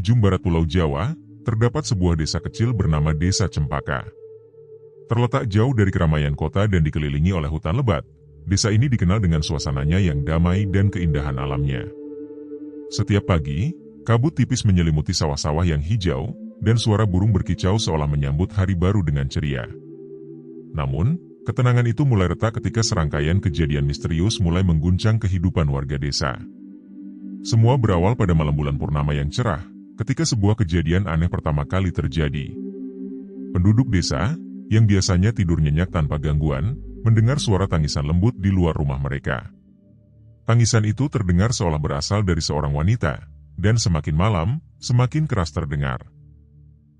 ujung barat Pulau Jawa, terdapat sebuah desa kecil bernama Desa Cempaka. Terletak jauh dari keramaian kota dan dikelilingi oleh hutan lebat, desa ini dikenal dengan suasananya yang damai dan keindahan alamnya. Setiap pagi, kabut tipis menyelimuti sawah-sawah yang hijau, dan suara burung berkicau seolah menyambut hari baru dengan ceria. Namun, ketenangan itu mulai retak ketika serangkaian kejadian misterius mulai mengguncang kehidupan warga desa. Semua berawal pada malam bulan purnama yang cerah, ketika sebuah kejadian aneh pertama kali terjadi. Penduduk desa, yang biasanya tidur nyenyak tanpa gangguan, mendengar suara tangisan lembut di luar rumah mereka. Tangisan itu terdengar seolah berasal dari seorang wanita, dan semakin malam, semakin keras terdengar.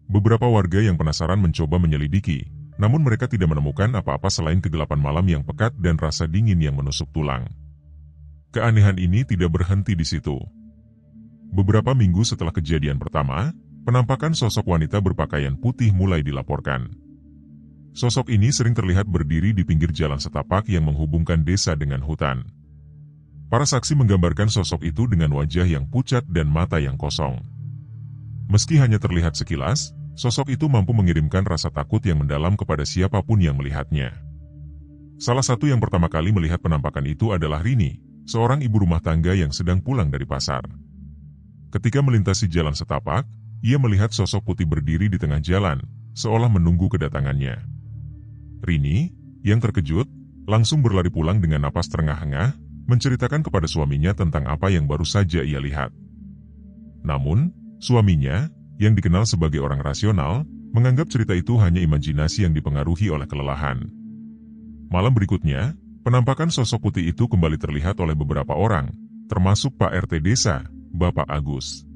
Beberapa warga yang penasaran mencoba menyelidiki, namun mereka tidak menemukan apa-apa selain kegelapan malam yang pekat dan rasa dingin yang menusuk tulang. Keanehan ini tidak berhenti di situ. Beberapa minggu setelah kejadian pertama, penampakan sosok wanita berpakaian putih mulai dilaporkan. Sosok ini sering terlihat berdiri di pinggir jalan setapak yang menghubungkan desa dengan hutan. Para saksi menggambarkan sosok itu dengan wajah yang pucat dan mata yang kosong. Meski hanya terlihat sekilas, sosok itu mampu mengirimkan rasa takut yang mendalam kepada siapapun yang melihatnya. Salah satu yang pertama kali melihat penampakan itu adalah Rini, seorang ibu rumah tangga yang sedang pulang dari pasar. Ketika melintasi jalan setapak, ia melihat sosok putih berdiri di tengah jalan, seolah menunggu kedatangannya. Rini, yang terkejut, langsung berlari pulang dengan napas terengah-engah, menceritakan kepada suaminya tentang apa yang baru saja ia lihat. Namun, suaminya, yang dikenal sebagai orang rasional, menganggap cerita itu hanya imajinasi yang dipengaruhi oleh kelelahan. Malam berikutnya, penampakan sosok putih itu kembali terlihat oleh beberapa orang, termasuk Pak RT desa, Bapak Agus.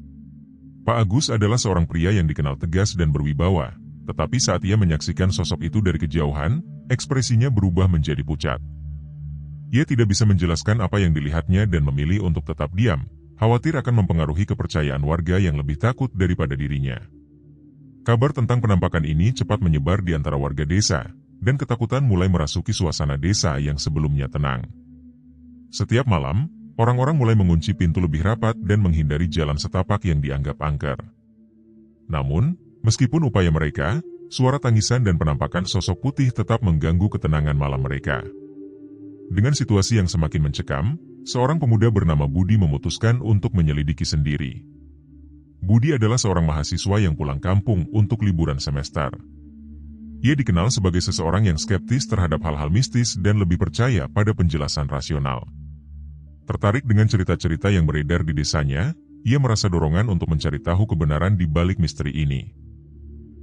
Pak Agus adalah seorang pria yang dikenal tegas dan berwibawa, tetapi saat ia menyaksikan sosok itu dari kejauhan, ekspresinya berubah menjadi pucat. Ia tidak bisa menjelaskan apa yang dilihatnya dan memilih untuk tetap diam, khawatir akan mempengaruhi kepercayaan warga yang lebih takut daripada dirinya. Kabar tentang penampakan ini cepat menyebar di antara warga desa, dan ketakutan mulai merasuki suasana desa yang sebelumnya tenang. Setiap malam, orang-orang mulai mengunci pintu lebih rapat dan menghindari jalan setapak yang dianggap angker. Namun, meskipun upaya mereka, suara tangisan dan penampakan sosok putih tetap mengganggu ketenangan malam mereka. Dengan situasi yang semakin mencekam, seorang pemuda bernama Budi memutuskan untuk menyelidiki sendiri. Budi adalah seorang mahasiswa yang pulang kampung untuk liburan semester. Ia dikenal sebagai seseorang yang skeptis terhadap hal-hal mistis dan lebih percaya pada penjelasan rasional. Tertarik dengan cerita-cerita yang beredar di desanya, ia merasa dorongan untuk mencari tahu kebenaran di balik misteri ini.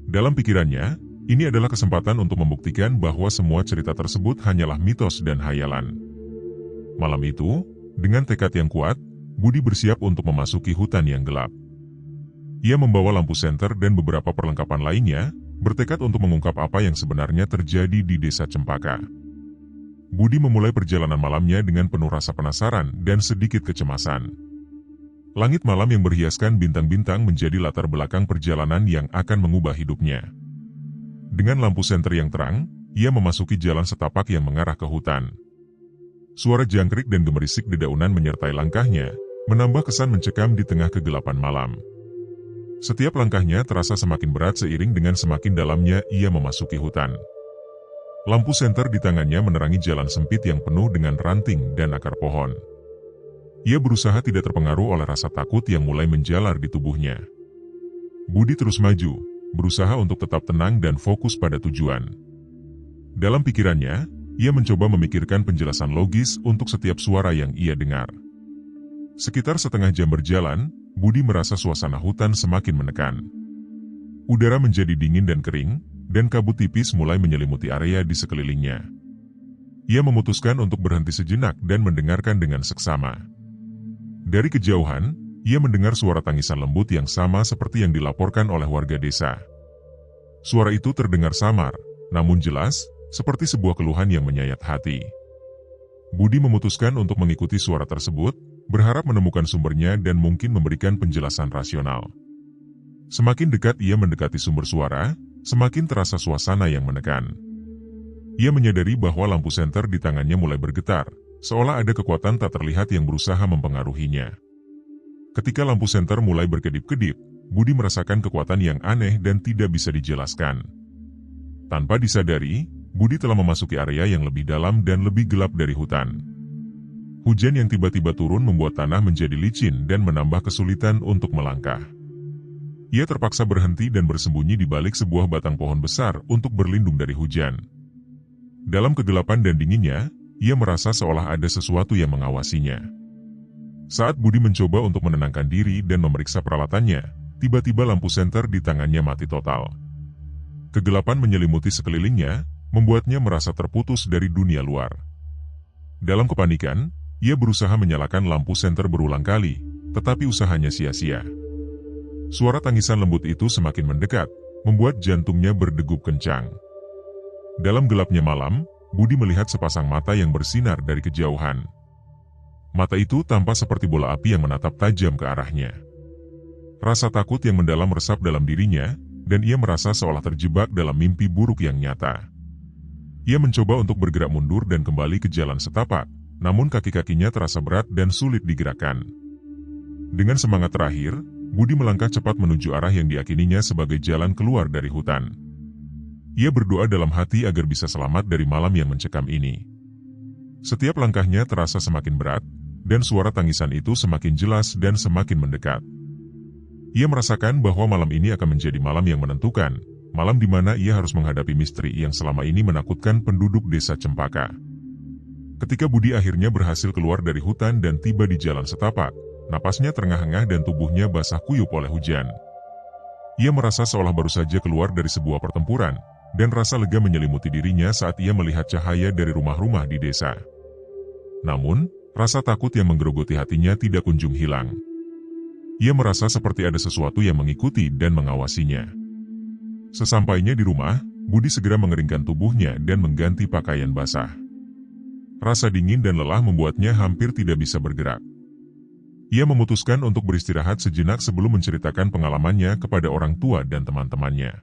Dalam pikirannya, ini adalah kesempatan untuk membuktikan bahwa semua cerita tersebut hanyalah mitos dan hayalan. Malam itu, dengan tekad yang kuat, Budi bersiap untuk memasuki hutan yang gelap. Ia membawa lampu senter dan beberapa perlengkapan lainnya, bertekad untuk mengungkap apa yang sebenarnya terjadi di Desa Cempaka. Budi memulai perjalanan malamnya dengan penuh rasa penasaran dan sedikit kecemasan. Langit malam yang berhiaskan bintang-bintang menjadi latar belakang perjalanan yang akan mengubah hidupnya. Dengan lampu senter yang terang, ia memasuki jalan setapak yang mengarah ke hutan. Suara jangkrik dan gemerisik dedaunan menyertai langkahnya, menambah kesan mencekam di tengah kegelapan malam. Setiap langkahnya terasa semakin berat seiring dengan semakin dalamnya ia memasuki hutan. Lampu senter di tangannya menerangi jalan sempit yang penuh dengan ranting dan akar pohon. Ia berusaha tidak terpengaruh oleh rasa takut yang mulai menjalar di tubuhnya. Budi terus maju, berusaha untuk tetap tenang dan fokus pada tujuan. Dalam pikirannya, ia mencoba memikirkan penjelasan logis untuk setiap suara yang ia dengar. Sekitar setengah jam berjalan, Budi merasa suasana hutan semakin menekan. Udara menjadi dingin dan kering, dan kabut tipis mulai menyelimuti area di sekelilingnya. Ia memutuskan untuk berhenti sejenak dan mendengarkan dengan seksama. Dari kejauhan, ia mendengar suara tangisan lembut yang sama seperti yang dilaporkan oleh warga desa. Suara itu terdengar samar, namun jelas, seperti sebuah keluhan yang menyayat hati. Budi memutuskan untuk mengikuti suara tersebut, berharap menemukan sumbernya dan mungkin memberikan penjelasan rasional. Semakin dekat ia mendekati sumber suara, semakin terasa suasana yang menekan. Ia menyadari bahwa lampu senter di tangannya mulai bergetar, seolah ada kekuatan tak terlihat yang berusaha mempengaruhinya. Ketika lampu senter mulai berkedip-kedip, Budi merasakan kekuatan yang aneh dan tidak bisa dijelaskan. Tanpa disadari, Budi telah memasuki area yang lebih dalam dan lebih gelap dari hutan. Hujan yang tiba-tiba turun membuat tanah menjadi licin dan menambah kesulitan untuk melangkah. Ia terpaksa berhenti dan bersembunyi di balik sebuah batang pohon besar untuk berlindung dari hujan. Dalam kegelapan dan dinginnya, ia merasa seolah ada sesuatu yang mengawasinya. Saat Budi mencoba untuk menenangkan diri dan memeriksa peralatannya, tiba-tiba lampu senter di tangannya mati total. Kegelapan menyelimuti sekelilingnya, membuatnya merasa terputus dari dunia luar. Dalam kepanikan, ia berusaha menyalakan lampu senter berulang kali, tetapi usahanya sia-sia. Suara tangisan lembut itu semakin mendekat, membuat jantungnya berdegup kencang. Dalam gelapnya malam, Budi melihat sepasang mata yang bersinar dari kejauhan. Mata itu tampak seperti bola api yang menatap tajam ke arahnya. Rasa takut yang mendalam meresap dalam dirinya, dan ia merasa seolah terjebak dalam mimpi buruk yang nyata. Ia mencoba untuk bergerak mundur dan kembali ke jalan setapak, namun kaki-kakinya terasa berat dan sulit digerakkan. Dengan semangat terakhir, Budi melangkah cepat menuju arah yang diyakininya sebagai jalan keluar dari hutan. Ia berdoa dalam hati agar bisa selamat dari malam yang mencekam ini. Setiap langkahnya terasa semakin berat, dan suara tangisan itu semakin jelas dan semakin mendekat. Ia merasakan bahwa malam ini akan menjadi malam yang menentukan, malam di mana ia harus menghadapi misteri yang selama ini menakutkan penduduk desa Cempaka. Ketika Budi akhirnya berhasil keluar dari hutan dan tiba di jalan setapak, napasnya terengah-engah dan tubuhnya basah kuyup oleh hujan. Ia merasa seolah baru saja keluar dari sebuah pertempuran, dan rasa lega menyelimuti dirinya saat ia melihat cahaya dari rumah-rumah di desa. Namun, rasa takut yang menggerogoti hatinya tidak kunjung hilang. Ia merasa seperti ada sesuatu yang mengikuti dan mengawasinya. Sesampainya di rumah, Budi segera mengeringkan tubuhnya dan mengganti pakaian basah. Rasa dingin dan lelah membuatnya hampir tidak bisa bergerak. Ia memutuskan untuk beristirahat sejenak sebelum menceritakan pengalamannya kepada orang tua dan teman-temannya.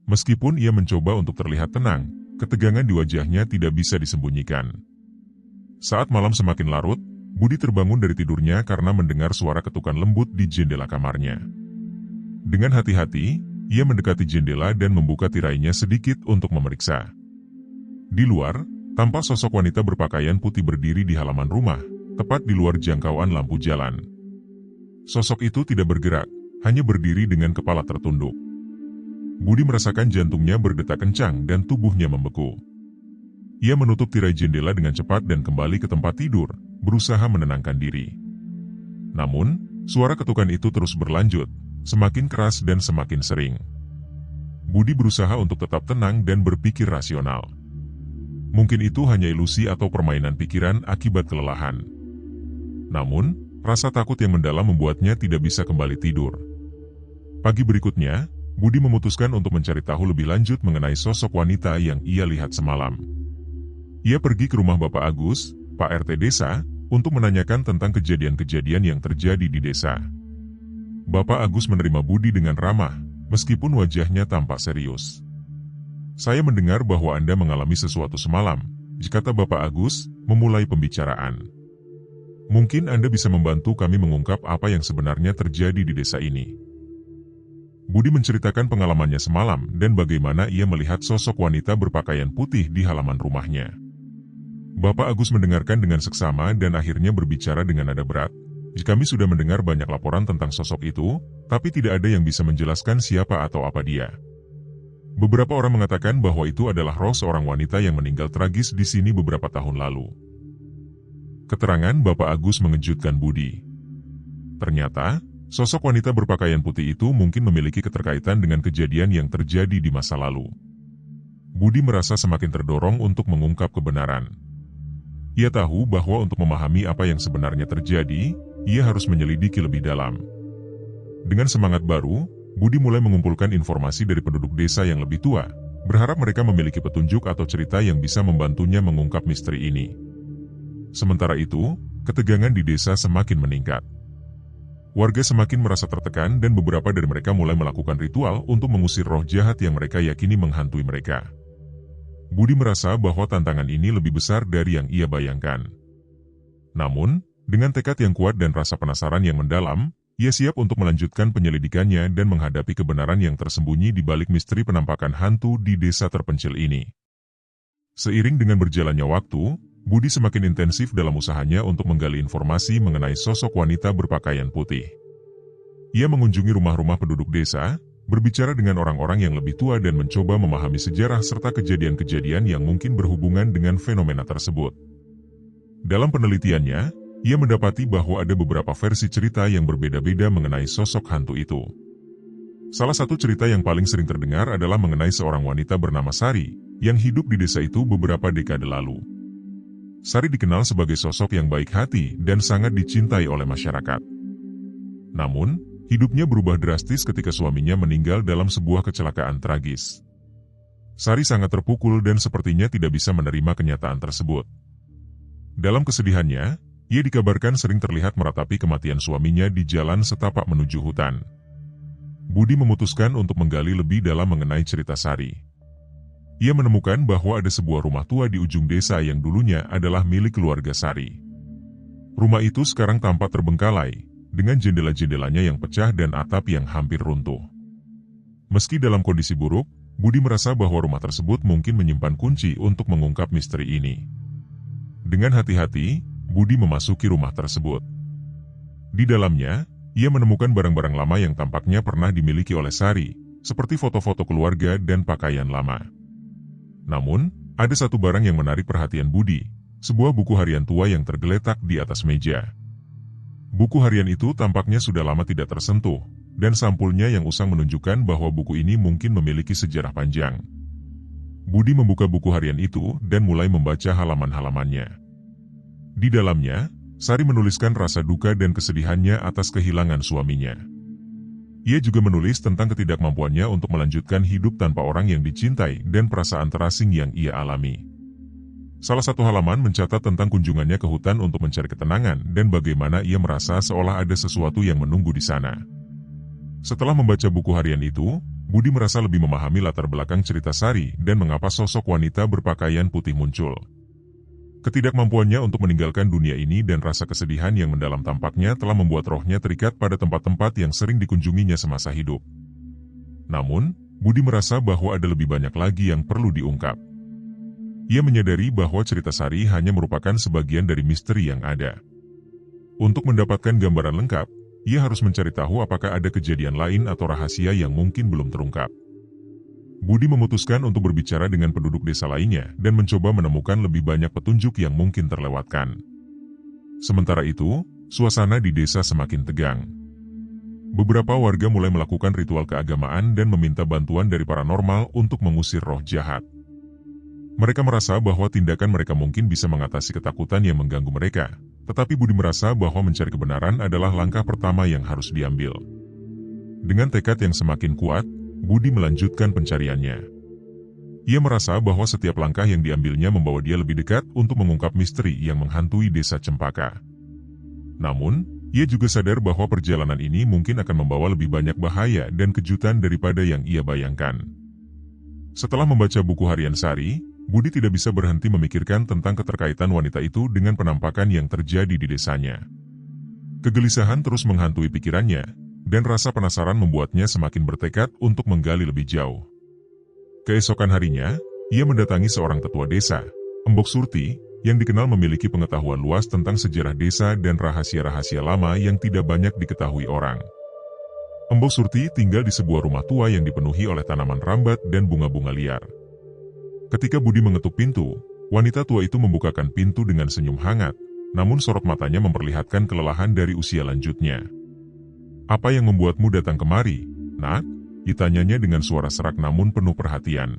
Meskipun ia mencoba untuk terlihat tenang, ketegangan di wajahnya tidak bisa disembunyikan. Saat malam semakin larut, Budi terbangun dari tidurnya karena mendengar suara ketukan lembut di jendela kamarnya. Dengan hati-hati, ia mendekati jendela dan membuka tirainya sedikit untuk memeriksa. Di luar, tampak sosok wanita berpakaian putih berdiri di halaman rumah, tepat di luar jangkauan lampu jalan. Sosok itu tidak bergerak, hanya berdiri dengan kepala tertunduk. Budi merasakan jantungnya berdetak kencang dan tubuhnya membeku. Ia menutup tirai jendela dengan cepat dan kembali ke tempat tidur, berusaha menenangkan diri. Namun, suara ketukan itu terus berlanjut, semakin keras dan semakin sering. Budi berusaha untuk tetap tenang dan berpikir rasional. Mungkin itu hanya ilusi atau permainan pikiran akibat kelelahan. Namun, rasa takut yang mendalam membuatnya tidak bisa kembali tidur. Pagi berikutnya, Budi memutuskan untuk mencari tahu lebih lanjut mengenai sosok wanita yang ia lihat semalam. Ia pergi ke rumah Bapak Agus, Pak RT desa, untuk menanyakan tentang kejadian-kejadian yang terjadi di desa. Bapak Agus menerima Budi dengan ramah, meskipun wajahnya tampak serius. "Saya mendengar bahwa Anda mengalami sesuatu semalam," kata Bapak Agus, memulai pembicaraan. "Mungkin Anda bisa membantu kami mengungkap apa yang sebenarnya terjadi di desa ini." Budi menceritakan pengalamannya semalam dan bagaimana ia melihat sosok wanita berpakaian putih di halaman rumahnya. Bapak Agus mendengarkan dengan seksama dan akhirnya berbicara dengan nada berat, "Kami sudah mendengar banyak laporan tentang sosok itu, tapi tidak ada yang bisa menjelaskan siapa atau apa dia. Beberapa orang mengatakan bahwa itu adalah roh seorang wanita yang meninggal tragis di sini beberapa tahun lalu." Keterangan Bapak Agus mengejutkan Budi. Ternyata, sosok wanita berpakaian putih itu mungkin memiliki keterkaitan dengan kejadian yang terjadi di masa lalu. Budi merasa semakin terdorong untuk mengungkap kebenaran. Ia tahu bahwa untuk memahami apa yang sebenarnya terjadi, ia harus menyelidiki lebih dalam. Dengan semangat baru, Budi mulai mengumpulkan informasi dari penduduk desa yang lebih tua, berharap mereka memiliki petunjuk atau cerita yang bisa membantunya mengungkap misteri ini. Sementara itu, ketegangan di desa semakin meningkat. Warga semakin merasa tertekan dan beberapa dari mereka mulai melakukan ritual untuk mengusir roh jahat yang mereka yakini menghantui mereka. Budi merasa bahwa tantangan ini lebih besar dari yang ia bayangkan. Namun, dengan tekad yang kuat dan rasa penasaran yang mendalam, Ia siap untuk melanjutkan penyelidikannya dan menghadapi kebenaran yang tersembunyi di balik misteri penampakan hantu di desa terpencil ini. Seiring dengan berjalannya waktu, Budi semakin intensif dalam usahanya untuk menggali informasi mengenai sosok wanita berpakaian putih. Ia mengunjungi rumah-rumah penduduk desa, berbicara dengan orang-orang yang lebih tua dan mencoba memahami sejarah serta kejadian-kejadian yang mungkin berhubungan dengan fenomena tersebut. Dalam penelitiannya, ia mendapati bahwa ada beberapa versi cerita yang berbeda-beda mengenai sosok hantu itu. Salah satu cerita yang paling sering terdengar adalah mengenai seorang wanita bernama Sari, yang hidup di desa itu beberapa dekade lalu. Sari dikenal sebagai sosok yang baik hati dan sangat dicintai oleh masyarakat. Namun, hidupnya berubah drastis ketika suaminya meninggal dalam sebuah kecelakaan tragis. Sari sangat terpukul dan sepertinya tidak bisa menerima kenyataan tersebut. Dalam kesedihannya, ia dikabarkan sering terlihat meratapi kematian suaminya di jalan setapak menuju hutan. Budi memutuskan untuk menggali lebih dalam mengenai cerita Sari. Ia menemukan bahwa ada sebuah rumah tua di ujung desa yang dulunya adalah milik keluarga Sari. Rumah itu sekarang tampak terbengkalai, dengan jendela-jendelanya yang pecah dan atap yang hampir runtuh. Meski dalam kondisi buruk, Budi merasa bahwa rumah tersebut mungkin menyimpan kunci untuk mengungkap misteri ini. Dengan hati-hati, Budi memasuki rumah tersebut. Di dalamnya, ia menemukan barang-barang lama yang tampaknya pernah dimiliki oleh Sari, seperti foto-foto keluarga dan pakaian lama. Namun, ada satu barang yang menarik perhatian Budi, sebuah buku harian tua yang tergeletak di atas meja. Buku harian itu tampaknya sudah lama tidak tersentuh, dan sampulnya yang usang menunjukkan bahwa buku ini mungkin memiliki sejarah panjang. Budi membuka buku harian itu dan mulai membaca halaman-halamannya. Di dalamnya, Sari menuliskan rasa duka dan kesedihannya atas kehilangan suaminya. Ia juga menulis tentang ketidakmampuannya untuk melanjutkan hidup tanpa orang yang dicintai dan perasaan terasing yang ia alami. Salah satu halaman mencatat tentang kunjungannya ke hutan untuk mencari ketenangan dan bagaimana ia merasa seolah ada sesuatu yang menunggu di sana. Setelah membaca buku harian itu, Budi merasa lebih memahami latar belakang cerita Sari dan mengapa sosok wanita berpakaian putih muncul. Ketidakmampuannya untuk meninggalkan dunia ini dan rasa kesedihan yang mendalam tampaknya telah membuat rohnya terikat pada tempat-tempat yang sering dikunjunginya semasa hidup. Namun, Budi merasa bahwa ada lebih banyak lagi yang perlu diungkap. Ia menyadari bahwa cerita Sari hanya merupakan sebagian dari misteri yang ada. Untuk mendapatkan gambaran lengkap, ia harus mencari tahu apakah ada kejadian lain atau rahasia yang mungkin belum terungkap. Budi memutuskan untuk berbicara dengan penduduk desa lainnya dan mencoba menemukan lebih banyak petunjuk yang mungkin terlewatkan. Sementara itu, suasana di desa semakin tegang. Beberapa warga mulai melakukan ritual keagamaan dan meminta bantuan dari paranormal untuk mengusir roh jahat. Mereka merasa bahwa tindakan mereka mungkin bisa mengatasi ketakutan yang mengganggu mereka, tetapi Budi merasa bahwa mencari kebenaran adalah langkah pertama yang harus diambil. Dengan tekad yang semakin kuat, Budi melanjutkan pencariannya. Ia merasa bahwa setiap langkah yang diambilnya membawa dia lebih dekat untuk mengungkap misteri yang menghantui desa Cempaka. Namun, ia juga sadar bahwa perjalanan ini mungkin akan membawa lebih banyak bahaya dan kejutan daripada yang ia bayangkan. Setelah membaca buku harian Sari, Budi tidak bisa berhenti memikirkan tentang keterkaitan wanita itu dengan penampakan yang terjadi di desanya. Kegelisahan terus menghantui pikirannya, dan rasa penasaran membuatnya semakin bertekad untuk menggali lebih jauh. Keesokan harinya, ia mendatangi seorang tetua desa, Embok Surti, yang dikenal memiliki pengetahuan luas tentang sejarah desa dan rahasia-rahasia lama yang tidak banyak diketahui orang. Embok Surti tinggal di sebuah rumah tua yang dipenuhi oleh tanaman rambat dan bunga-bunga liar. Ketika Budi mengetuk pintu, wanita tua itu membukakan pintu dengan senyum hangat, namun sorot matanya memperlihatkan kelelahan dari usia lanjutnya. "Apa yang membuatmu datang kemari, Nak?" ditanyanya dengan suara serak namun penuh perhatian.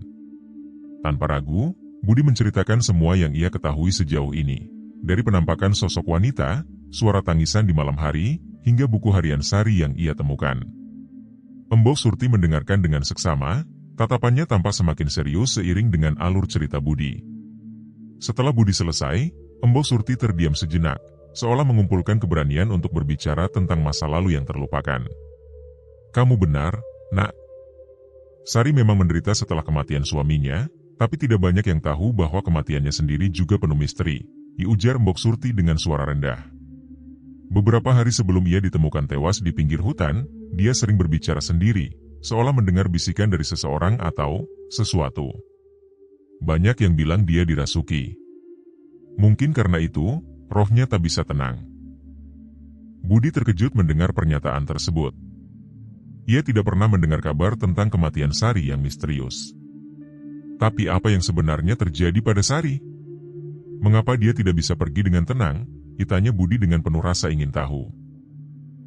Tanpa ragu, Budi menceritakan semua yang ia ketahui sejauh ini. Dari penampakan sosok wanita, suara tangisan di malam hari, hingga buku harian Sari yang ia temukan. Embok Surti mendengarkan dengan seksama, tatapannya tampak semakin serius seiring dengan alur cerita Budi. Setelah Budi selesai, Embok Surti terdiam sejenak, seolah mengumpulkan keberanian untuk berbicara tentang masa lalu yang terlupakan. "Kamu benar, Nak. Sari memang menderita setelah kematian suaminya, tapi tidak banyak yang tahu bahwa kematiannya sendiri juga penuh misteri," diujar Embok Surti dengan suara rendah. Beberapa hari sebelum ia ditemukan tewas di pinggir hutan, dia sering berbicara sendiri, seolah mendengar bisikan dari seseorang atau sesuatu. Banyak yang bilang dia dirasuki. Mungkin karena itu, rohnya tak bisa tenang. Budi terkejut mendengar pernyataan tersebut. Ia tidak pernah mendengar kabar tentang kematian Sari yang misterius. Tapi apa yang sebenarnya terjadi pada Sari? Mengapa dia tidak bisa pergi dengan tenang? Tanya Budi dengan penuh rasa ingin tahu.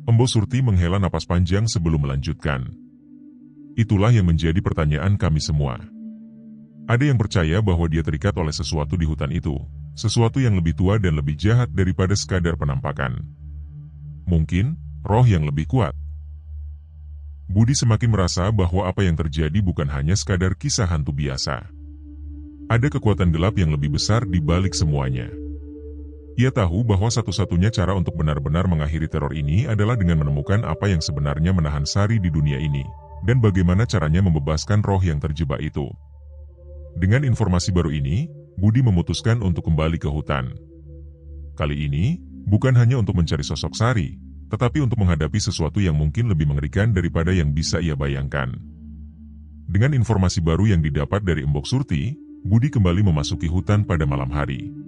Embo Surti menghela napas panjang sebelum melanjutkan. Itulah yang menjadi pertanyaan kami semua. Ada yang percaya bahwa dia terikat oleh sesuatu di hutan itu, sesuatu yang lebih tua dan lebih jahat daripada sekadar penampakan. Mungkin, roh yang lebih kuat. Budi semakin merasa bahwa apa yang terjadi bukan hanya sekadar kisah hantu biasa. Ada kekuatan gelap yang lebih besar di balik semuanya. Ia tahu bahwa satu-satunya cara untuk benar-benar mengakhiri teror ini adalah dengan menemukan apa yang sebenarnya menahan Sari di dunia ini, dan bagaimana caranya membebaskan roh yang terjebak itu. Dengan informasi baru ini, Budi memutuskan untuk kembali ke hutan. Kali ini, bukan hanya untuk mencari sosok Sari, tetapi untuk menghadapi sesuatu yang mungkin lebih mengerikan daripada yang bisa ia bayangkan. Dengan informasi baru yang didapat dari Embok Surti, Budi kembali memasuki hutan pada malam hari.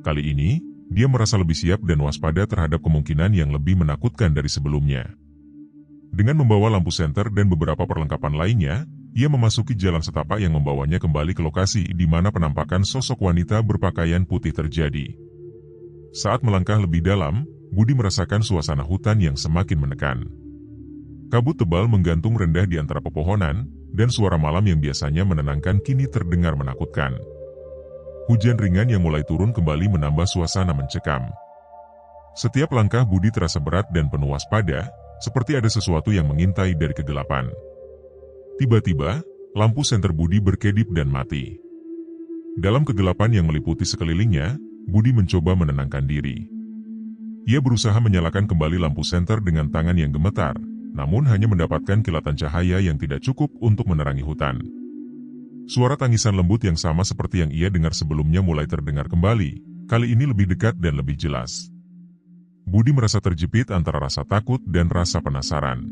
Kali ini, dia merasa lebih siap dan waspada terhadap kemungkinan yang lebih menakutkan dari sebelumnya. Dengan membawa lampu senter dan beberapa perlengkapan lainnya, ia memasuki jalan setapak yang membawanya kembali ke lokasi di mana penampakan sosok wanita berpakaian putih terjadi. Saat melangkah lebih dalam, Budi merasakan suasana hutan yang semakin menekan. Kabut tebal menggantung rendah di antara pepohonan, dan suara malam yang biasanya menenangkan kini terdengar menakutkan. Hujan ringan yang mulai turun kembali menambah suasana mencekam. Setiap langkah Budi terasa berat dan penuh waspada, seperti ada sesuatu yang mengintai dari kegelapan. Tiba-tiba, lampu senter Budi berkedip dan mati. Dalam kegelapan yang meliputi sekelilingnya, Budi mencoba menenangkan diri. Ia berusaha menyalakan kembali lampu senter dengan tangan yang gemetar, namun hanya mendapatkan kilatan cahaya yang tidak cukup untuk menerangi hutan. Suara tangisan lembut yang sama seperti yang ia dengar sebelumnya mulai terdengar kembali, kali ini lebih dekat dan lebih jelas. Budi merasa terjepit antara rasa takut dan rasa penasaran.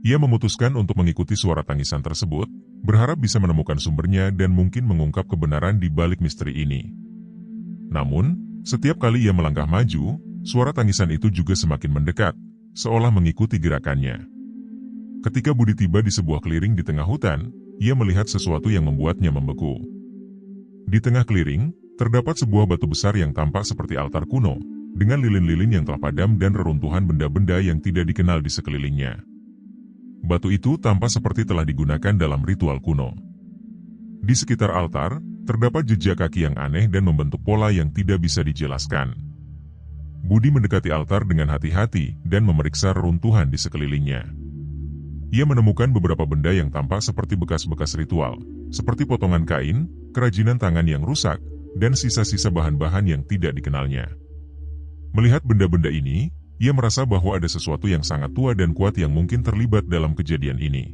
Ia memutuskan untuk mengikuti suara tangisan tersebut, berharap bisa menemukan sumbernya dan mungkin mengungkap kebenaran di balik misteri ini. Namun, setiap kali ia melangkah maju, suara tangisan itu juga semakin mendekat, seolah mengikuti gerakannya. Ketika Budi tiba di sebuah clearing di tengah hutan, ia melihat sesuatu yang membuatnya membeku. Di tengah clearing, terdapat sebuah batu besar yang tampak seperti altar kuno, dengan lilin-lilin yang telah padam dan reruntuhan benda-benda yang tidak dikenal di sekelilingnya. Batu itu tampak seperti telah digunakan dalam ritual kuno. Di sekitar altar, terdapat jejak kaki yang aneh dan membentuk pola yang tidak bisa dijelaskan. Budi mendekati altar dengan hati-hati dan memeriksa reruntuhan di sekelilingnya. Ia menemukan beberapa benda yang tampak seperti bekas-bekas ritual, seperti potongan kain, kerajinan tangan yang rusak, dan sisa-sisa bahan-bahan yang tidak dikenalnya. Melihat benda-benda ini, ia merasa bahwa ada sesuatu yang sangat tua dan kuat yang mungkin terlibat dalam kejadian ini.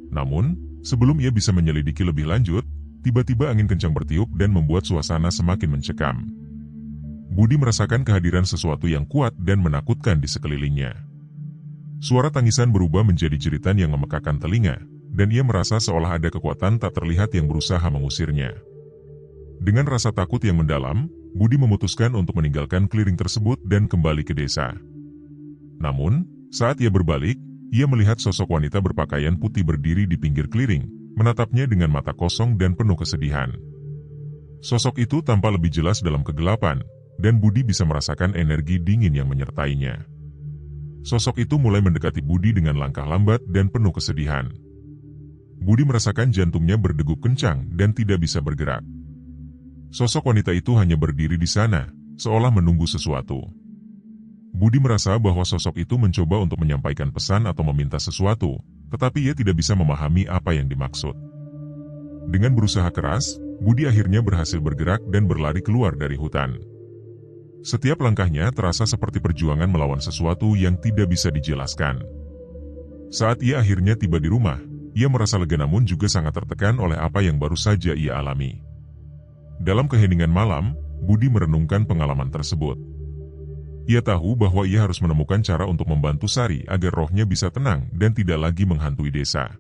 Namun, sebelum ia bisa menyelidiki lebih lanjut, tiba-tiba angin kencang bertiup dan membuat suasana semakin mencekam. Budi merasakan kehadiran sesuatu yang kuat dan menakutkan di sekelilingnya. Suara tangisan berubah menjadi jeritan yang memekakan telinga, dan ia merasa seolah ada kekuatan tak terlihat yang berusaha mengusirnya. Dengan rasa takut yang mendalam, Budi memutuskan untuk meninggalkan clearing tersebut dan kembali ke desa. Namun, saat ia berbalik, ia melihat sosok wanita berpakaian putih berdiri di pinggir clearing, menatapnya dengan mata kosong dan penuh kesedihan. Sosok itu tampak lebih jelas dalam kegelapan, dan Budi bisa merasakan energi dingin yang menyertainya. Sosok itu mulai mendekati Budi dengan langkah lambat dan penuh kesedihan. Budi merasakan jantungnya berdegup kencang dan tidak bisa bergerak. Sosok wanita itu hanya berdiri di sana, seolah menunggu sesuatu. Budi merasa bahwa sosok itu mencoba untuk menyampaikan pesan atau meminta sesuatu, tetapi ia tidak bisa memahami apa yang dimaksud. Dengan berusaha keras, Budi akhirnya berhasil bergerak dan berlari keluar dari hutan. Setiap langkahnya terasa seperti perjuangan melawan sesuatu yang tidak bisa dijelaskan. Saat ia akhirnya tiba di rumah, ia merasa lega namun juga sangat tertekan oleh apa yang baru saja ia alami. Dalam keheningan malam, Budi merenungkan pengalaman tersebut. Ia tahu bahwa ia harus menemukan cara untuk membantu Sari agar rohnya bisa tenang dan tidak lagi menghantui desa.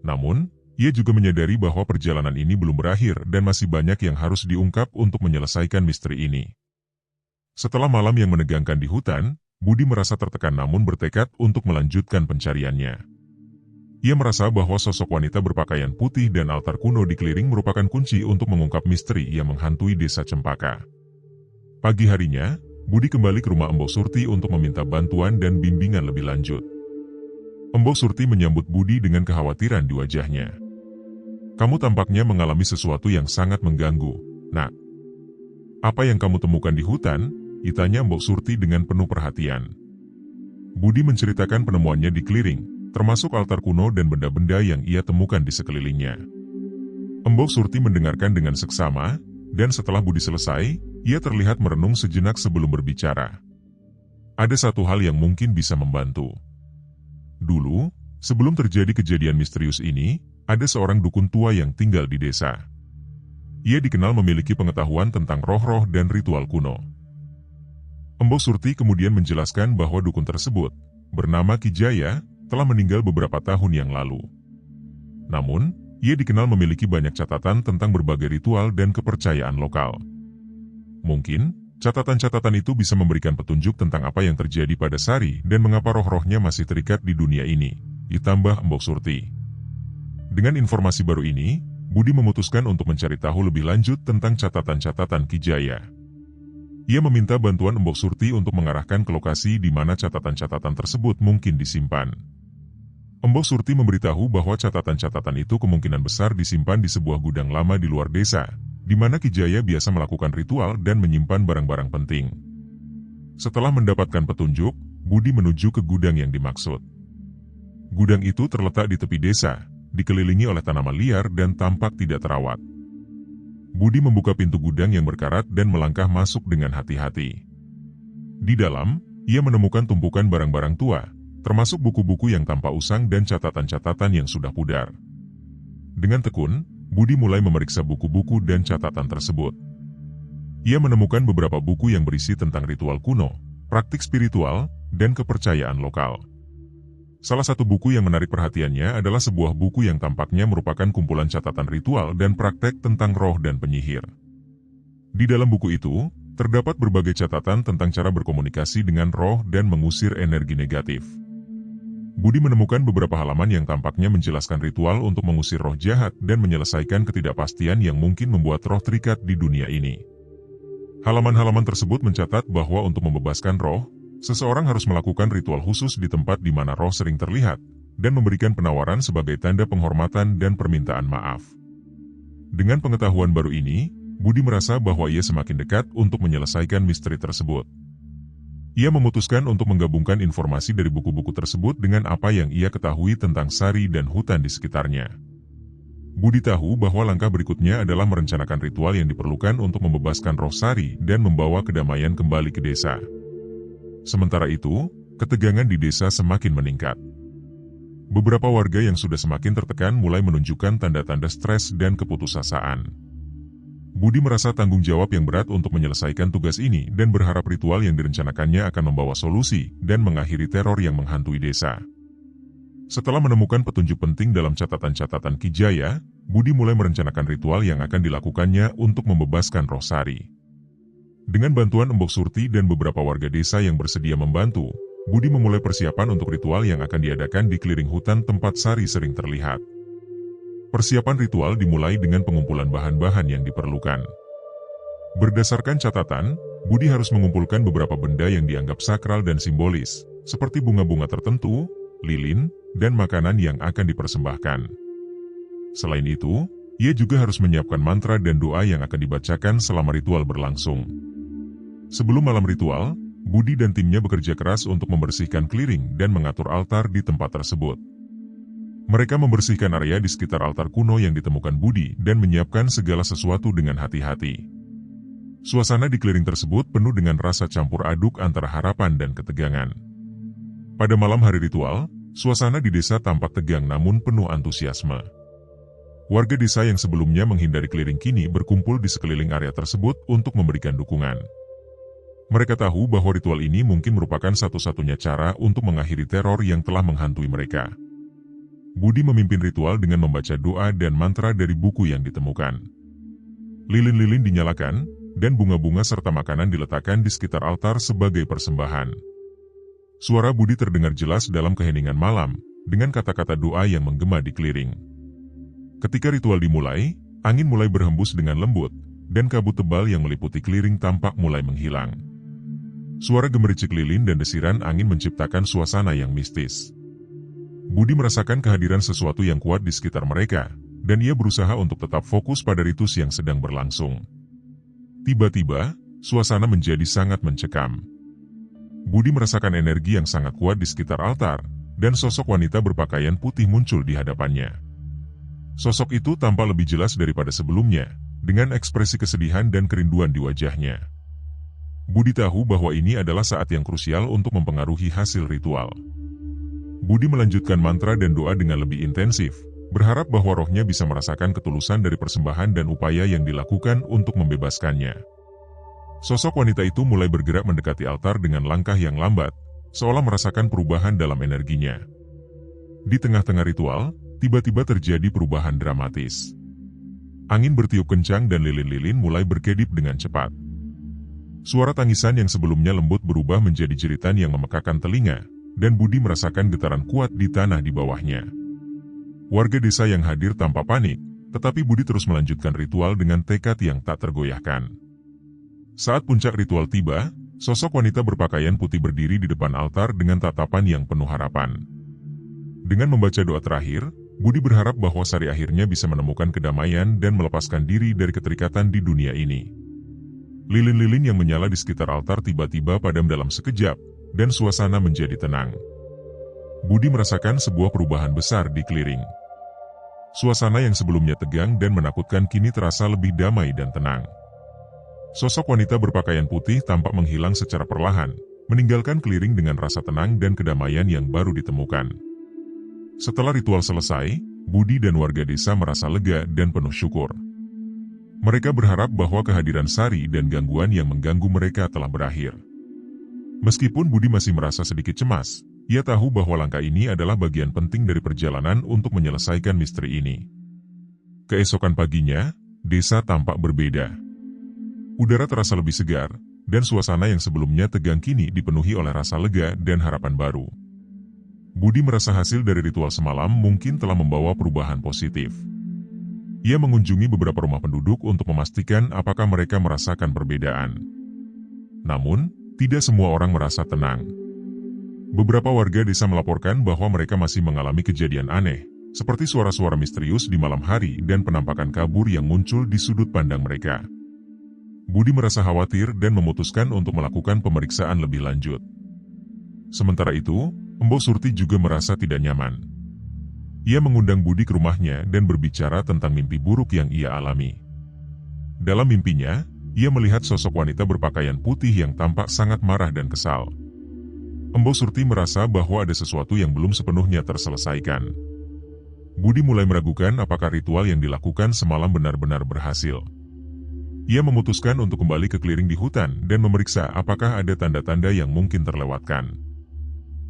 Namun, ia juga menyadari bahwa perjalanan ini belum berakhir dan masih banyak yang harus diungkap untuk menyelesaikan misteri ini. Setelah malam yang menegangkan di hutan, Budi merasa tertekan namun bertekad untuk melanjutkan pencariannya. Ia merasa bahwa sosok wanita berpakaian putih dan altar kuno di Keliling merupakan kunci untuk mengungkap misteri yang menghantui desa Cempaka. Pagi harinya, Budi kembali ke rumah Mbok Surti untuk meminta bantuan dan bimbingan lebih lanjut. Mbok Surti menyambut Budi dengan kekhawatiran di wajahnya. "Kamu tampaknya mengalami sesuatu yang sangat mengganggu, Nak. Apa yang kamu temukan di hutan?" ditanya Mbok Surti dengan penuh perhatian. Budi menceritakan penemuannya di Keliling, termasuk altar kuno dan benda-benda yang ia temukan di sekelilingnya. Mbok Surti mendengarkan dengan seksama, dan setelah Budi selesai, ia terlihat merenung sejenak sebelum berbicara. "Ada satu hal yang mungkin bisa membantu. Dulu, sebelum terjadi kejadian misterius ini, ada seorang dukun tua yang tinggal di desa. Ia dikenal memiliki pengetahuan tentang roh-roh dan ritual kuno." Mbok Surti kemudian menjelaskan bahwa dukun tersebut, bernama Ki Jaya, telah meninggal beberapa tahun yang lalu. Namun, ia dikenal memiliki banyak catatan tentang berbagai ritual dan kepercayaan lokal. Mungkin, catatan-catatan itu bisa memberikan petunjuk tentang apa yang terjadi pada Sari dan mengapa roh-rohnya masih terikat di dunia ini, ditambah Mbok Surti. Dengan informasi baru ini, Budi memutuskan untuk mencari tahu lebih lanjut tentang catatan-catatan Ki Jaya. Ia meminta bantuan Mbok Surti untuk mengarahkan ke lokasi di mana catatan-catatan tersebut mungkin disimpan. Mbok Surti memberitahu bahwa catatan-catatan itu kemungkinan besar disimpan di sebuah gudang lama di luar desa, di mana Ki Jaya biasa melakukan ritual dan menyimpan barang-barang penting. Setelah mendapatkan petunjuk, Budi menuju ke gudang yang dimaksud. Gudang itu terletak di tepi desa, dikelilingi oleh tanaman liar dan tampak tidak terawat. Budi membuka pintu gudang yang berkarat dan melangkah masuk dengan hati-hati. Di dalam, ia menemukan tumpukan barang-barang tua, termasuk buku-buku yang tanpa usang dan catatan-catatan yang sudah pudar. Dengan tekun, Budi mulai memeriksa buku-buku dan catatan tersebut. Ia menemukan beberapa buku yang berisi tentang ritual kuno, praktik spiritual, dan kepercayaan lokal. Salah satu buku yang menarik perhatiannya adalah sebuah buku yang tampaknya merupakan kumpulan catatan ritual dan praktek tentang roh dan penyihir. Di dalam buku itu, terdapat berbagai catatan tentang cara berkomunikasi dengan roh dan mengusir energi negatif. Budi menemukan beberapa halaman yang tampaknya menjelaskan ritual untuk mengusir roh jahat dan menyelesaikan ketidakpastian yang mungkin membuat roh terikat di dunia ini. Halaman-halaman tersebut mencatat bahwa untuk membebaskan roh, seseorang harus melakukan ritual khusus di tempat di mana roh sering terlihat, dan memberikan penawaran sebagai tanda penghormatan dan permintaan maaf. Dengan pengetahuan baru ini, Budi merasa bahwa ia semakin dekat untuk menyelesaikan misteri tersebut. Ia memutuskan untuk menggabungkan informasi dari buku-buku tersebut dengan apa yang ia ketahui tentang Sari dan hutan di sekitarnya. Budi tahu bahwa langkah berikutnya adalah merencanakan ritual yang diperlukan untuk membebaskan roh Sari dan membawa kedamaian kembali ke desa. Sementara itu, ketegangan di desa semakin meningkat. Beberapa warga yang sudah semakin tertekan mulai menunjukkan tanda-tanda stres dan keputusasaan. Budi merasa tanggung jawab yang berat untuk menyelesaikan tugas ini dan berharap ritual yang direncanakannya akan membawa solusi dan mengakhiri teror yang menghantui desa. Setelah menemukan petunjuk penting dalam catatan-catatan Ki Jaya, Budi mulai merencanakan ritual yang akan dilakukannya untuk membebaskan roh Sari. Dengan bantuan Mbok Surti dan beberapa warga desa yang bersedia membantu, Budi memulai persiapan untuk ritual yang akan diadakan di Keliling hutan tempat Sari sering terlihat. Persiapan ritual dimulai dengan pengumpulan bahan-bahan yang diperlukan. Berdasarkan catatan, Budi harus mengumpulkan beberapa benda yang dianggap sakral dan simbolis, seperti bunga-bunga tertentu, lilin, dan makanan yang akan dipersembahkan. Selain itu, ia juga harus menyiapkan mantra dan doa yang akan dibacakan selama ritual berlangsung. Sebelum malam ritual, Budi dan timnya bekerja keras untuk membersihkan Keliling dan mengatur altar di tempat tersebut. Mereka membersihkan area di sekitar altar kuno yang ditemukan Budi dan menyiapkan segala sesuatu dengan hati-hati. Suasana di Keliling tersebut penuh dengan rasa campur aduk antara harapan dan ketegangan. Pada malam hari ritual, suasana di desa tampak tegang namun penuh antusiasme. Warga desa yang sebelumnya menghindari Keliling kini berkumpul di sekeliling area tersebut untuk memberikan dukungan. Mereka tahu bahwa ritual ini mungkin merupakan satu-satunya cara untuk mengakhiri teror yang telah menghantui mereka. Budi memimpin ritual dengan membaca doa dan mantra dari buku yang ditemukan. Lilin-lilin dinyalakan, dan bunga-bunga serta makanan diletakkan di sekitar altar sebagai persembahan. Suara Budi terdengar jelas dalam keheningan malam, dengan kata-kata doa yang menggema di keliling. Ketika ritual dimulai, angin mulai berhembus dengan lembut, dan kabut tebal yang meliputi keliling tampak mulai menghilang. Suara gemericik lilin dan desiran angin menciptakan suasana yang mistis. Budi merasakan kehadiran sesuatu yang kuat di sekitar mereka, dan ia berusaha untuk tetap fokus pada ritus yang sedang berlangsung. Tiba-tiba, suasana menjadi sangat mencekam. Budi merasakan energi yang sangat kuat di sekitar altar, dan sosok wanita berpakaian putih muncul di hadapannya. Sosok itu tampak lebih jelas daripada sebelumnya, dengan ekspresi kesedihan dan kerinduan di wajahnya. Budi tahu bahwa ini adalah saat yang krusial untuk mempengaruhi hasil ritual. Budi melanjutkan mantra dan doa dengan lebih intensif, berharap bahwa rohnya bisa merasakan ketulusan dari persembahan dan upaya yang dilakukan untuk membebaskannya. Sosok wanita itu mulai bergerak mendekati altar dengan langkah yang lambat, seolah merasakan perubahan dalam energinya. Di tengah-tengah ritual, tiba-tiba terjadi perubahan dramatis. Angin bertiup kencang dan lilin-lilin mulai berkedip dengan cepat. Suara tangisan yang sebelumnya lembut berubah menjadi jeritan yang memekakan telinga, dan Budi merasakan getaran kuat di tanah di bawahnya. Warga desa yang hadir tampak panik, tetapi Budi terus melanjutkan ritual dengan tekad yang tak tergoyahkan. Saat puncak ritual tiba, sosok wanita berpakaian putih berdiri di depan altar dengan tatapan yang penuh harapan. Dengan membaca doa terakhir, Budi berharap bahwa Sari akhirnya bisa menemukan kedamaian dan melepaskan diri dari keterikatan di dunia ini. Lilin-lilin yang menyala di sekitar altar tiba-tiba padam dalam sekejap, dan suasana menjadi tenang. Budi merasakan sebuah perubahan besar di keliling. Suasana yang sebelumnya tegang dan menakutkan kini terasa lebih damai dan tenang. Sosok wanita berpakaian putih tampak menghilang secara perlahan, meninggalkan keliling dengan rasa tenang dan kedamaian yang baru ditemukan. Setelah ritual selesai, Budi dan warga desa merasa lega dan penuh syukur. Mereka berharap bahwa kehadiran Sari dan gangguan yang mengganggu mereka telah berakhir. Meskipun Budi masih merasa sedikit cemas, ia tahu bahwa langkah ini adalah bagian penting dari perjalanan untuk menyelesaikan misteri ini. Keesokan paginya, desa tampak berbeda. Udara terasa lebih segar, dan suasana yang sebelumnya tegang kini dipenuhi oleh rasa lega dan harapan baru. Budi merasa hasil dari ritual semalam mungkin telah membawa perubahan positif. Ia mengunjungi beberapa rumah penduduk untuk memastikan apakah mereka merasakan perbedaan. Namun, tidak semua orang merasa tenang. Beberapa warga desa melaporkan bahwa mereka masih mengalami kejadian aneh, seperti suara-suara misterius di malam hari dan penampakan kabur yang muncul di sudut pandang mereka. Budi merasa khawatir dan memutuskan untuk melakukan pemeriksaan lebih lanjut. Sementara itu, Mbok Surti juga merasa tidak nyaman. Ia mengundang Budi ke rumahnya dan berbicara tentang mimpi buruk yang ia alami. Dalam mimpinya, ia melihat sosok wanita berpakaian putih yang tampak sangat marah dan kesal. Mbok Surti merasa bahwa ada sesuatu yang belum sepenuhnya terselesaikan. Budi mulai meragukan apakah ritual yang dilakukan semalam benar-benar berhasil. Ia memutuskan untuk kembali ke keliling di hutan dan memeriksa apakah ada tanda-tanda yang mungkin terlewatkan.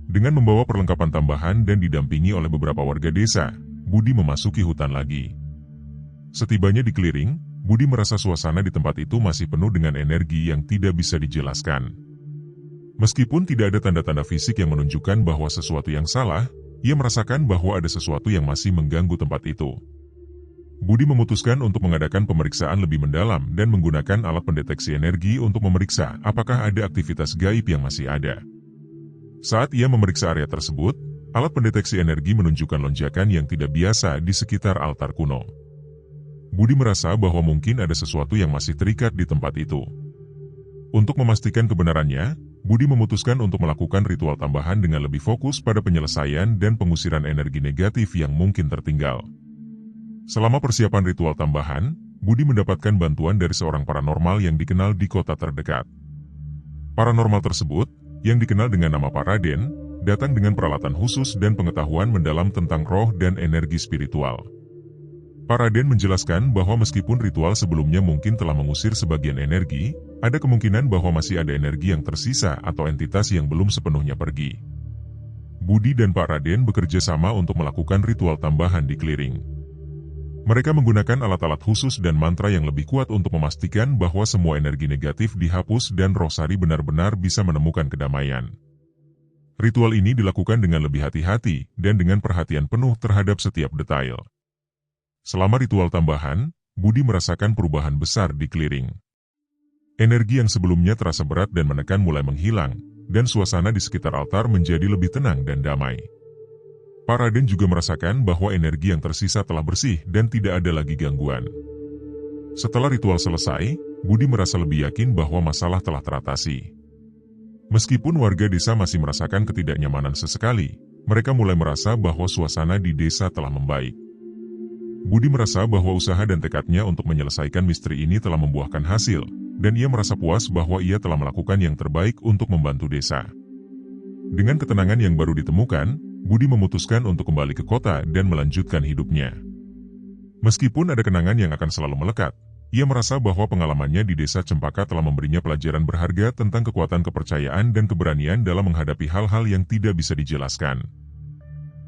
Dengan membawa perlengkapan tambahan dan didampingi oleh beberapa warga desa, Budi memasuki hutan lagi. Setibanya di keliling, Budi merasa suasana di tempat itu masih penuh dengan energi yang tidak bisa dijelaskan. Meskipun tidak ada tanda-tanda fisik yang menunjukkan bahwa sesuatu yang salah, ia merasakan bahwa ada sesuatu yang masih mengganggu tempat itu. Budi memutuskan untuk mengadakan pemeriksaan lebih mendalam dan menggunakan alat pendeteksi energi untuk memeriksa apakah ada aktivitas gaib yang masih ada. Saat ia memeriksa area tersebut, alat pendeteksi energi menunjukkan lonjakan yang tidak biasa di sekitar altar kuno. Budi merasa bahwa mungkin ada sesuatu yang masih terikat di tempat itu. Untuk memastikan kebenarannya, Budi memutuskan untuk melakukan ritual tambahan dengan lebih fokus pada penyelesaian dan pengusiran energi negatif yang mungkin tertinggal. Selama persiapan ritual tambahan, Budi mendapatkan bantuan dari seorang paranormal yang dikenal di kota terdekat. Paranormal tersebut, yang dikenal dengan nama Pak Raden, datang dengan peralatan khusus dan pengetahuan mendalam tentang roh dan energi spiritual. Pak Raden menjelaskan bahwa meskipun ritual sebelumnya mungkin telah mengusir sebagian energi, ada kemungkinan bahwa masih ada energi yang tersisa atau entitas yang belum sepenuhnya pergi. Budi dan Pak Raden bekerja sama untuk melakukan ritual tambahan di clearing. Mereka menggunakan alat-alat khusus dan mantra yang lebih kuat untuk memastikan bahwa semua energi negatif dihapus dan Rosari benar-benar bisa menemukan kedamaian. Ritual ini dilakukan dengan lebih hati-hati dan dengan perhatian penuh terhadap setiap detail. Selama ritual tambahan, Budi merasakan perubahan besar di clearing. Energi yang sebelumnya terasa berat dan menekan mulai menghilang, dan suasana di sekitar altar menjadi lebih tenang dan damai. Pak Raden juga merasakan bahwa energi yang tersisa telah bersih dan tidak ada lagi gangguan. Setelah ritual selesai, Budi merasa lebih yakin bahwa masalah telah teratasi. Meskipun warga desa masih merasakan ketidaknyamanan sesekali, mereka mulai merasa bahwa suasana di desa telah membaik. Budi merasa bahwa usaha dan tekadnya untuk menyelesaikan misteri ini telah membuahkan hasil, dan ia merasa puas bahwa ia telah melakukan yang terbaik untuk membantu desa. Dengan ketenangan yang baru ditemukan, Budi memutuskan untuk kembali ke kota dan melanjutkan hidupnya. Meskipun ada kenangan yang akan selalu melekat, ia merasa bahwa pengalamannya di desa Cempaka telah memberinya pelajaran berharga tentang kekuatan kepercayaan dan keberanian dalam menghadapi hal-hal yang tidak bisa dijelaskan.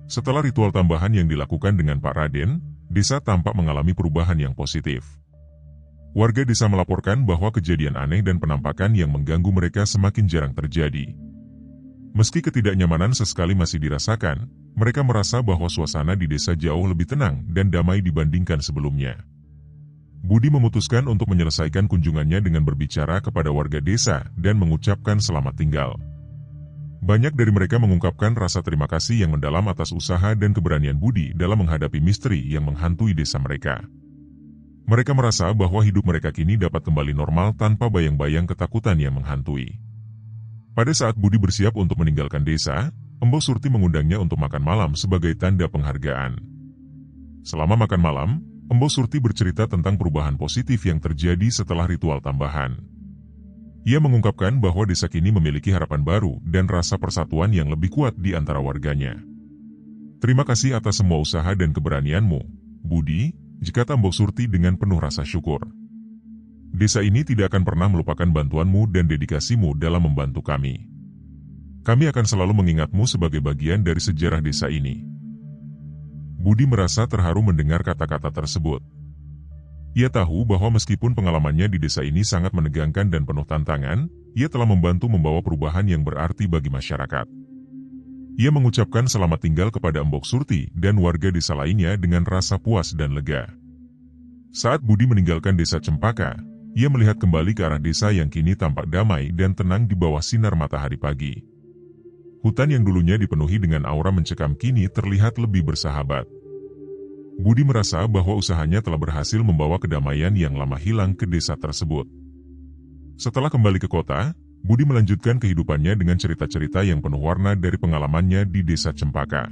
Setelah ritual tambahan yang dilakukan dengan Pak Raden, desa tampak mengalami perubahan yang positif. Warga desa melaporkan bahwa kejadian aneh dan penampakan yang mengganggu mereka semakin jarang terjadi. Meski ketidaknyamanan sesekali masih dirasakan, mereka merasa bahwa suasana di desa jauh lebih tenang dan damai dibandingkan sebelumnya. Budi memutuskan untuk menyelesaikan kunjungannya dengan berbicara kepada warga desa dan mengucapkan selamat tinggal. Banyak dari mereka mengungkapkan rasa terima kasih yang mendalam atas usaha dan keberanian Budi dalam menghadapi misteri yang menghantui desa mereka. Mereka merasa bahwa hidup mereka kini dapat kembali normal tanpa bayang-bayang ketakutan yang menghantui. Pada saat Budi bersiap untuk meninggalkan desa, Embo Surti mengundangnya untuk makan malam sebagai tanda penghargaan. Selama makan malam, Embo Surti bercerita tentang perubahan positif yang terjadi setelah ritual tambahan. Ia mengungkapkan bahwa desa kini memiliki harapan baru dan rasa persatuan yang lebih kuat di antara warganya. Terima kasih atas semua usaha dan keberanianmu, Budi, kata Mbok Surti dengan penuh rasa syukur. Desa ini tidak akan pernah melupakan bantuanmu dan dedikasimu dalam membantu kami. Kami akan selalu mengingatmu sebagai bagian dari sejarah desa ini. Budi merasa terharu mendengar kata-kata tersebut. Ia tahu bahwa meskipun pengalamannya di desa ini sangat menegangkan dan penuh tantangan, ia telah membantu membawa perubahan yang berarti bagi masyarakat. Ia mengucapkan selamat tinggal kepada Mbok Surti dan warga desa lainnya dengan rasa puas dan lega. Saat Budi meninggalkan desa Cempaka, ia melihat kembali ke arah desa yang kini tampak damai dan tenang di bawah sinar matahari pagi. Hutan yang dulunya dipenuhi dengan aura mencekam kini terlihat lebih bersahabat. Budi merasa bahwa usahanya telah berhasil membawa kedamaian yang lama hilang ke desa tersebut. Setelah kembali ke kota, Budi melanjutkan kehidupannya dengan cerita-cerita yang penuh warna dari pengalamannya di desa Cempaka.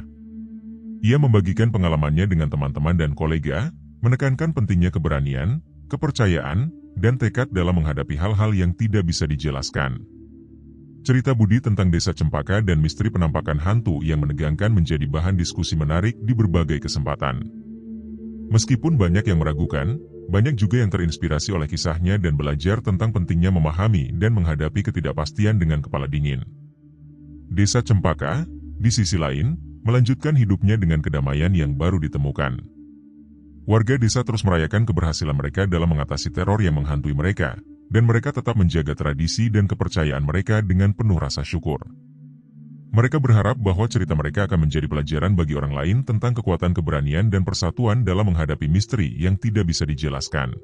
Ia membagikan pengalamannya dengan teman-teman dan kolega, menekankan pentingnya keberanian, kepercayaan, dan tekad dalam menghadapi hal-hal yang tidak bisa dijelaskan. Cerita Budi tentang desa Cempaka dan misteri penampakan hantu yang menegangkan menjadi bahan diskusi menarik di berbagai kesempatan. Meskipun banyak yang meragukan, banyak juga yang terinspirasi oleh kisahnya dan belajar tentang pentingnya memahami dan menghadapi ketidakpastian dengan kepala dingin. Desa Cempaka, di sisi lain, melanjutkan hidupnya dengan kedamaian yang baru ditemukan. Warga desa terus merayakan keberhasilan mereka dalam mengatasi teror yang menghantui mereka, dan mereka tetap menjaga tradisi dan kepercayaan mereka dengan penuh rasa syukur. Mereka berharap bahwa cerita mereka akan menjadi pelajaran bagi orang lain tentang kekuatan keberanian dan persatuan dalam menghadapi misteri yang tidak bisa dijelaskan.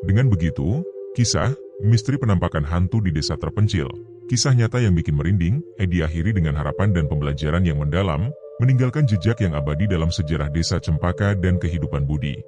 Dengan begitu, kisah, misteri penampakan hantu di desa terpencil, kisah nyata yang bikin merinding, diakhiri dengan harapan dan pembelajaran yang mendalam, meninggalkan jejak yang abadi dalam sejarah desa Cempaka dan kehidupan Budi.